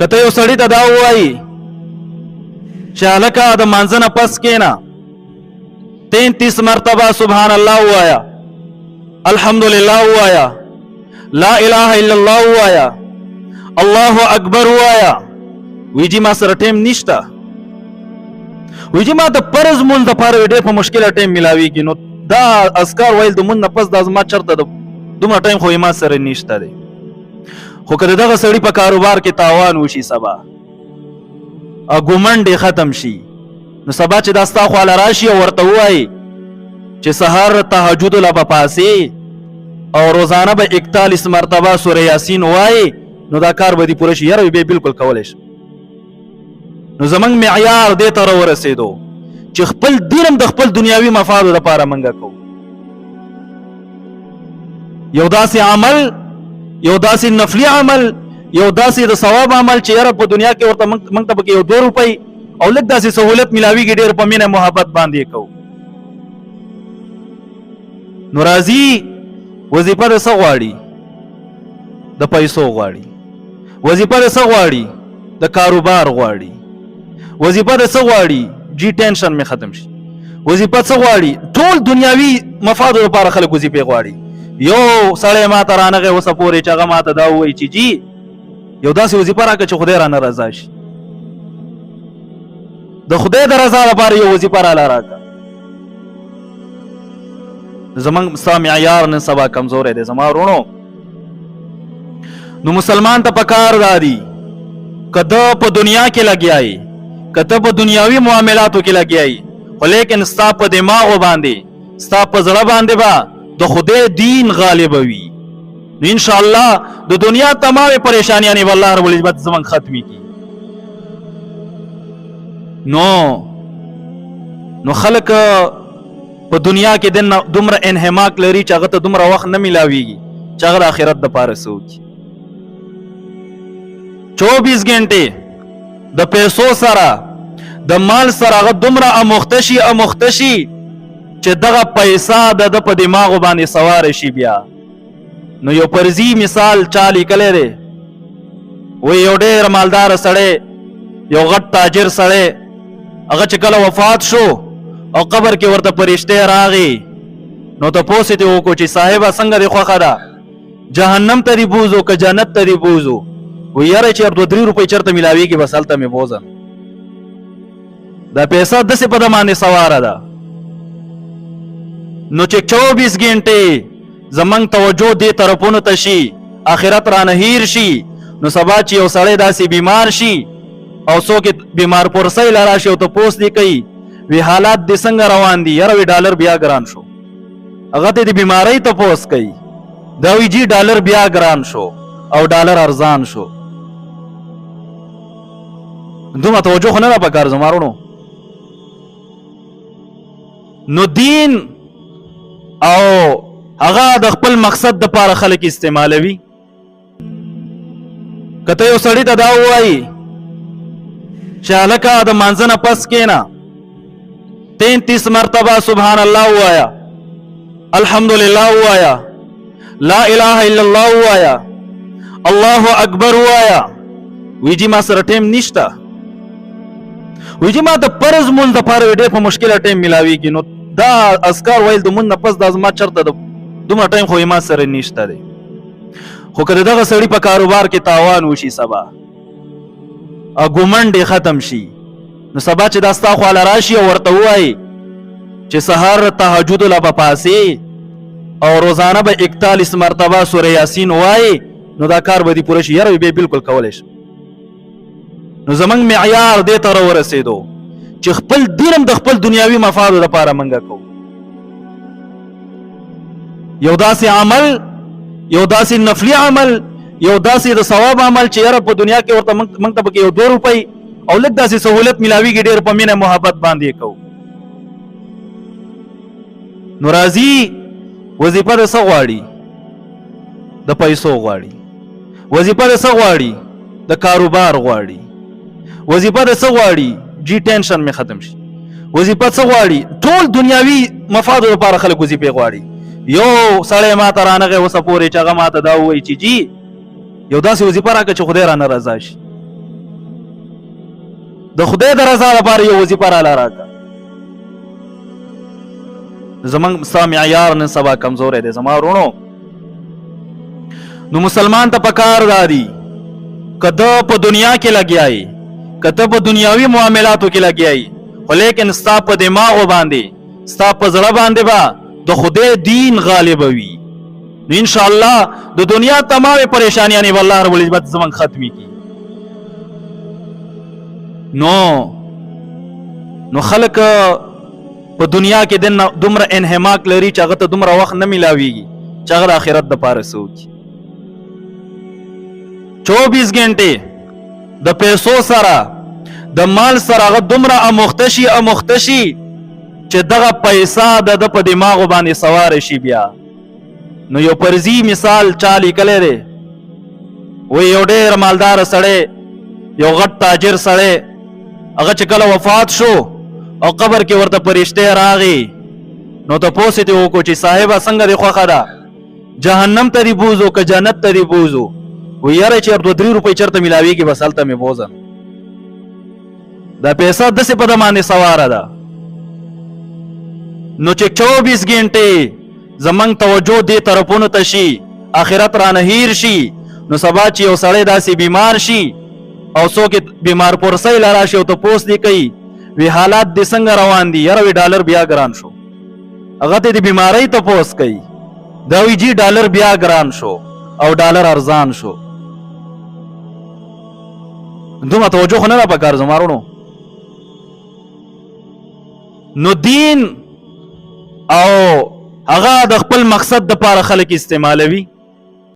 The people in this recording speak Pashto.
کته یو سړی ته دا وایي چې هلکه د مانځه نه پس کېنه 33 مرتبه سبحان الله وایا، الحمدلله وایا، لا اله الا الله وایا، الله اکبر وایا. ویجی ما سره ټیم نشته، ویجی ما د فرض مونږ د پاره ډېر په مشکله ټیم ملاویږي، نو دا اذکار ویل د مونږ نه پس دا زما چرته د دومره ټیم خو ما سره نشته دی. خو که دغه سړي په کاروبار کې تاوان وشي سبا ګومنډ ختم شي، نو سبا چې دا ستا خواله راشي او ورته ووایي چې سهار تهجد له به پاسې او روزانه به 41 مرتبه سوره یاسین وایي، نو دا کار به دې پوره شي. یاره به بالکل کولی شي. نو زمونږ معیار دې ته راورسېدو چې خپل دین هم د خپل دنیاوي مفادو لپاره منګه کوو. یو داسې عمل، یو داسې نفلي عمل، یو داسې د ثواب عمل چې یاره په دنیا کې ورته موږ ته پکې یو 2 روپۍ او لږ داسې سهولت ملاویږي، ډېر په مینه محبت باندې کوو. نو راځي وظیفه د څه غواړي؟ د پیسو غواړي. وظیفه د څه غواړي؟ د کاروبار غواړي. وظیفه د څه غواړي؟ جی ټینشن مې ختم شي. وظیفه څه غواړي؟ ټول دنیاوي مفادو لپاره خلک وظیفې غواړي. یو سړی ما ته رانغی اوسه پورې چې هغه ما ته دا ووایي چې جی یو داسې وظیفه راکړه چې خدای رانه رضا شي. د خدای د رضا لپاره یو وظیفه راله راکړه. زمونږ ستا معیار نن سبا کمزوری دی زما ورونو. نو مسلمان ته پکار دادي که ده په دنیا کې لګیایي، که ته په دنیاوي معاملاتو کې لګیایي، خو لیکن ستا په دماغو باندې، ستا په زړه باندې به د خدای دین غالب وي، نو انشاءالله د دنیا تمام پریشانیاں به الله رب العزت زمونږ ختمي کی. نو خلک په دنیا کې دومره انحماق لري چې هغه ته دومره وخت نه میلاویږي چې هغه د آخرت دپاره څه وکړي. 24 غنټې د پیسو سره د مال سره هغه دومره اموخته شي چې دغه پیسه د په دماغو باندې سوار شي. بیا نو یو پرزی مثال چا لیکلی دی، وی یو ډېر مالدار سړی، یو غټ تاجر سړی، هغه چې کله وفات شو او قبر کې ورته فرشتې راغی، نو تپوس یې وکړو چې صاحبه څنګه دې خوښه ده، جهنم ته دې بوځو که جنت ته دې بوځو؟ وی یاره چې 2-3 روپۍ چېرته میلاویږي بس هلته مې بوځم. دا پیسه داسې په ده باندې سواره ده. نو چې 24 غنټې زمونږ توجه دې طرفونو ته شي، آخرت رانه هیر شي، نو سبا چې یو سړی داسې بیمار شي او څوک بیمار پرسۍ له راشي او تپوس دې کوي وی حالات دې څنګه روان دي؟ یاره وی ډالر بیا ګران شو. هغه ته د بیمارۍ تپوس کوي، دا وی جی ډالر بیا ګران شو او ډالر ارزان شو. دومره توجه خو نه ده پکار زما وروڼو. نو دین او هغه د خپل مقصد د پاره خلک استعمالوي. کته یو سړی ته دا وایي چې هلکه د مانځه نه پس کېنه 33 مرتبه سبحان الله وایا، الحمدلله وایا، لا اله الا الله وایا، الله اکبر وایا. ویجی ما سره ټیم نشته، ویجی ما د فرض مونږ د پاره ډېر په مشکله ټیم ملاویږي، نو دا اذکار ویل د مونږ نه پس دا زما چرته د دومره ټیم خو ما سره نشته دی. خو که دغه سړي په کاروبار کې تاوان وشي سبا ګومنډ ختم شي، نو سبا چې دا ستا خواله راشي او ورته ووایي چې سهار تهجد له به پاسې او روزانه به 41 مرتبه سوره یاسین وایي، نو دا کار به دې پوره شي. یاره به بالکل کولی شي. نو زمونږ معیار دې ته راورسېدو چې خپل دین هم د خپل دنیاوي مفادو لپاره منګه کوو. یو داسې عمل، یو داسې نفلي عمل، یو داسې د ثواب عمل چې یاره په دنیا کې ورته موږ ته پکې یو 2 روپۍ او لږ داسې سهولت ملاویږي، ډېر په مینه محبت باندې کوو. نو راځي وظیفه د څه غواړي؟ د پیسو غواړي. وظیفه د څه غواړي؟ د کاروبار غواړي. وظیفه د څه غواړي؟ جی ټینشن مې ختم شي. وظیفه څه غواړي؟ ټول دنیاوي مفادو لپاره خلک وظیفې غواړي. یو سړی ما ته رانغی اوسه پورې چې هغه ما ته دا ووایي چې جی یو داسې وظیفه راکړه چې خدای رانه رضا شي. د خدای د رضا لپاره یو وظیفه راله راکړه. زمونږ ستا معیار نن سبا کمزوری دی زما وروڼو. نو مسلمان ته پکار دادي که ته په دنیا کې لګیا یې، که ته په دنیاوي معاملاتو کې لګیا یې، خو لیکن ستا په دماغو باندې ستا په زړه باندې به د خدای دین غالب وي، نو انشاءالله د دنیا تمامې پریشانیانې به الله رب العزت زمونږ ختمي کړي. نو خلک په دنیا کې دومره انحماق لري چې هغه ته دومره وخت نه میلاویږي چې هغه د آخرت دپاره څه وکړي. 24 غنټې د پیسو سره د مال سره هغه دومره اموخته شي چې دغه پیسه د په دماغو باندې سوار شي. بیا نو یو پرزی مثال چا لیکلی دی، وی یو ډېر مالدار سړی، یو غټ تاجر سړی، هغه چې کله وفات شو او قبر کې ورته فرشتې راغی، نو تپوس یې وکړو چې صاحبه څنګه دې خوښه ده، جهنم ته دې بوځو که جنت ته دې بوځو؟ وی یاره چې 2-3 روپۍ چېرته میلاویږي بس هلته مې بوځم. دا پیسه داسې په ده باندې سواره ده. نو چې 24 غنټې زمونږ توجه دې طرفونو ته شي، آخرت رانه هیر شي، نو سبا چې یو سړی داسې بیمار شي او څوک بیمار پرسۍ له راشي او تپوس دې کوي وی حالات دې څنګه روان دي، یاره وی ډالر بیا ګران شو، هغه ته د بیمارۍ تپوس کوي، دا وی جی ډالر بیا ګران شو او ډالر ارزان شو. دومره توجه خو نه ده پکار زما وروڼو. نو دین او هغه د خپل مقصد دپاره خلک استعمالوي.